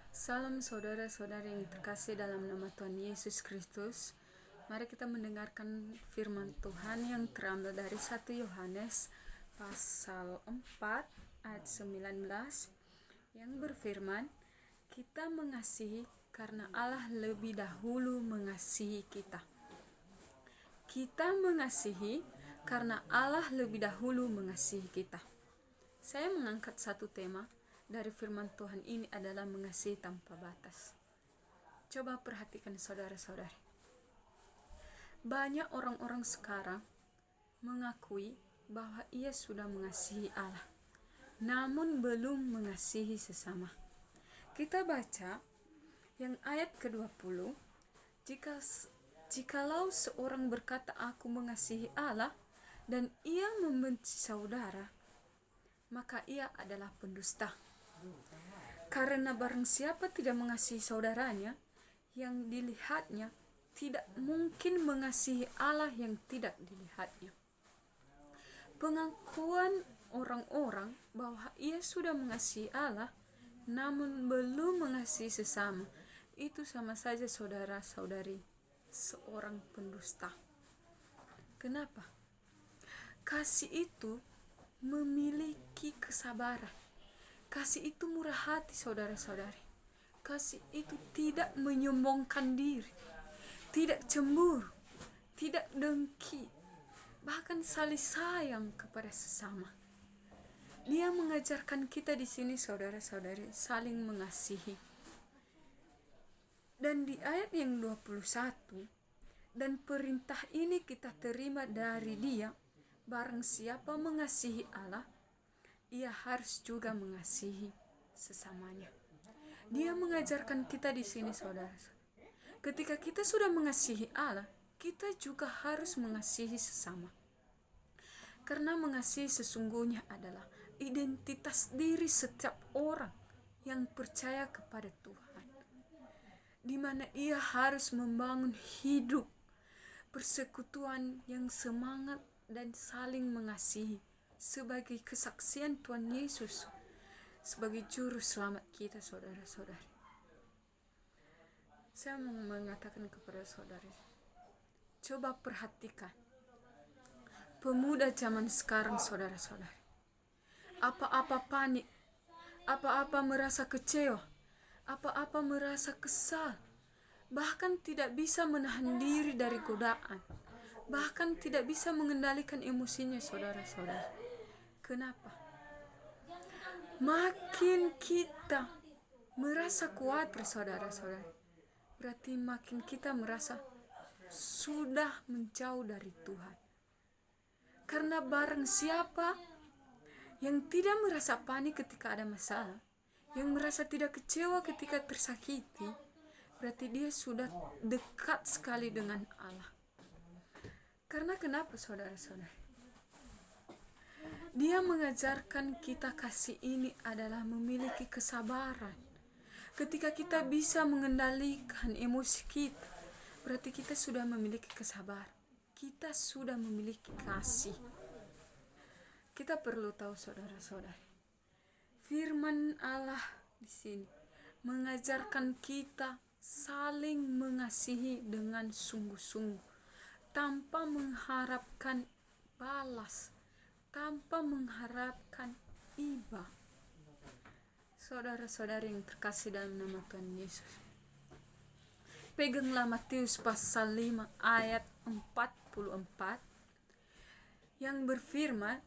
Salam saudara-saudari yang terkasih dalam nama Tuhan Yesus Kristus. Mari kita mendengarkan firman Tuhan yang terambil dari 1 Yohanes pasal 4 ayat 19 yang berfirman, kita mengasihi karena Allah lebih dahulu mengasihi kita. Kita mengasihi karena Allah lebih dahulu mengasihi kita. Saya mengangkat satu tema dari firman Tuhan ini adalah mengasihi tanpa batas. Coba perhatikan saudara-saudari. Banyak orang-orang sekarang mengakui bahwa ia sudah mengasihi Allah, namun belum mengasihi sesama. Kita baca yang ayat ke-20, jikalau seorang berkata aku mengasihi Allah dan ia membenci saudara, maka ia adalah pendusta. Karena barang siapa tidak mengasihi saudaranya yang dilihatnya, tidak mungkin mengasihi Allah yang tidak dilihatnya. Pengakuan orang-orang bahwa ia sudah mengasihi Allah namun belum mengasihi sesama, itu sama saja saudara-saudari seorang pendusta. Kenapa? Kasih itu memiliki kesabaran. Kasih itu murah hati saudara-saudari. Kasih itu tidak menyombongkan diri, tidak cemburu, tidak dengki, bahkan saling sayang kepada sesama. Dia mengajarkan kita di sini saudara-saudari saling mengasihi. Dan di ayat yang 21, dan perintah ini kita terima dari Dia, barang siapa mengasihi Allah, ia harus juga mengasihi sesamanya. Dia mengajarkan kita di sini saudara. Ketika kita sudah mengasihi Allah, kita juga harus mengasihi sesama. Karena mengasihi sesungguhnya adalah identitas diri setiap orang yang percaya kepada Tuhan, di mana ia harus membangun hidup persekutuan yang semangat dan saling mengasihi sebagai kesaksian Tuhan Yesus sebagai juru selamat kita saudara-saudari. Saya mau mengatakan kepada saudari, coba perhatikan pemuda zaman sekarang saudara-saudari. Apa-apa panik, apa-apa merasa kecewa, apa-apa merasa kesal, bahkan tidak bisa menahan diri dari godaan, bahkan tidak bisa mengendalikan emosinya saudara-saudari. Kenapa? Makin kita merasa khawatir saudara-saudari, berarti makin kita merasa sudah menjauh dari Tuhan. Karena barang siapa yang tidak merasa panik ketika ada masalah, yang merasa tidak kecewa ketika tersakiti, berarti dia sudah dekat sekali dengan Allah. Karena kenapa saudara-saudari? Dia mengajarkan kita kasih ini adalah memiliki kesabaran. Ketika kita bisa mengendalikan emosi kita, berarti kita sudah memiliki kesabaran. Kita sudah memiliki kasih. Kita perlu tahu saudara-saudari, firman Allah di sini mengajarkan kita saling mengasihi dengan sungguh-sungguh, tanpa mengharapkan balas, tanpa mengharapkan iba. Saudara-saudari yang terkasih dalam nama Tuhan Yesus, peganglah Matius pasal 5 ayat 44 yang berfirman,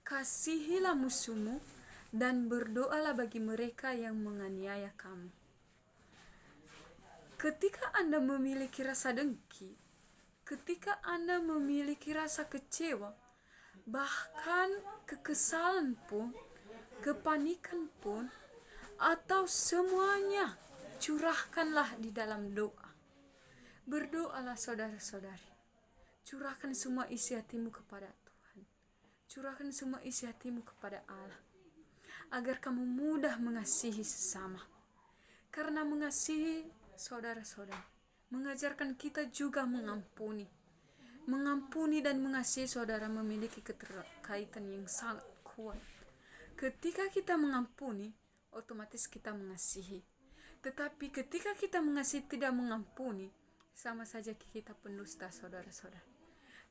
kasihilah musuhmu dan berdoalah bagi mereka yang menganiaya kamu. Ketika Anda memiliki rasa dengki, ketika Anda memiliki rasa kecewa, bahkan kekesalan pun, kepanikan pun, atau semuanya, curahkanlah di dalam doa. Berdoalah saudara-saudari. Curahkan semua isi hatimu kepada Tuhan. Curahkan semua isi hatimu kepada Allah, agar kamu mudah mengasihi sesama. Karena mengasihi saudara-saudara mengajarkan kita juga mengampuni. Mengampuni dan mengasihi saudara memiliki keterkaitan yang sangat kuat. Ketika kita mengampuni, otomatis kita mengasihi. Tetapi ketika kita mengasihi tidak mengampuni, sama saja kita pendusta, saudara-saudara.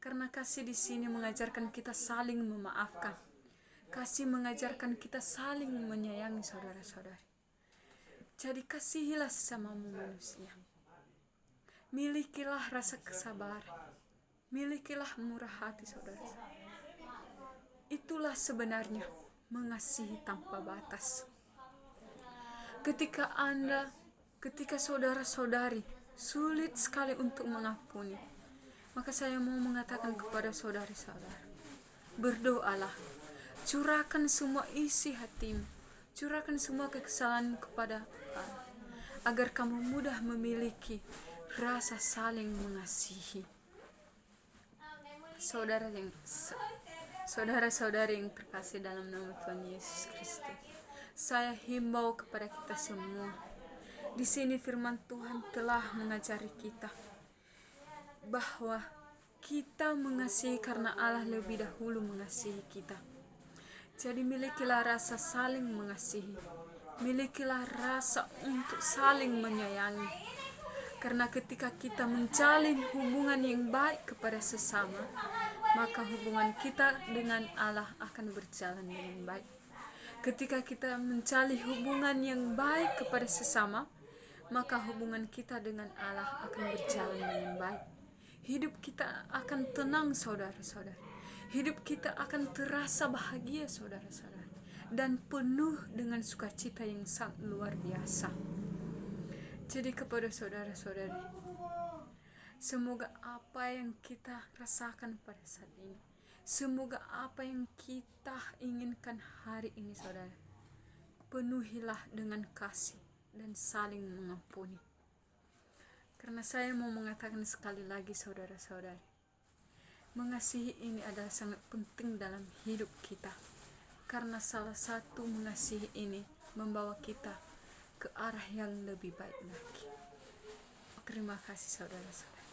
Karena kasih di sini mengajarkan kita saling memaafkan. Kasih mengajarkan kita saling menyayangi, saudara-saudari. Jadi kasihilah sesamamu manusia. Milikilah rasa kesabaran. Milikilah murah hati, saudara-saudara. Itulah sebenarnya mengasihi tanpa batas. Ketika saudara-saudari sulit sekali untuk mengampuni, maka saya mau mengatakan kepada saudara-saudara, berdoalah, curahkan semua isi hatimu, curahkan semua kekesalan kepada Allah, agar kamu mudah memiliki rasa saling mengasihi. Saudara-saudari yang terkasih dalam nama Tuhan Yesus Kristus, saya himbau kepada kita semua. Di sini firman Tuhan telah mengajari kita bahwa kita mengasihi karena Allah lebih dahulu mengasihi kita. Jadi milikilah rasa saling mengasihi. Milikilah rasa untuk saling menyayangi. Karena ketika kita menjalin hubungan yang baik kepada sesama, maka hubungan kita dengan Allah akan berjalan dengan baik. Ketika kita menjalin hubungan yang baik kepada sesama, maka hubungan kita dengan Allah akan berjalan dengan baik. Hidup kita akan tenang, saudara-saudara. Hidup kita akan terasa bahagia, saudara-saudara, dan penuh dengan sukacita yang sangat luar biasa. Jadi kepada saudara-saudari, semoga apa yang kita rasakan pada saat ini, semoga apa yang kita inginkan hari ini, saudara, penuhilah dengan kasih dan saling mengampuni. Karena saya mau mengatakan sekali lagi, saudara-saudari, mengasihi ini adalah sangat penting dalam hidup kita. Karena salah satu mengasihi ini membawa kita ke arah yang lebih baik lagi. Terima kasih, saudara-saudari.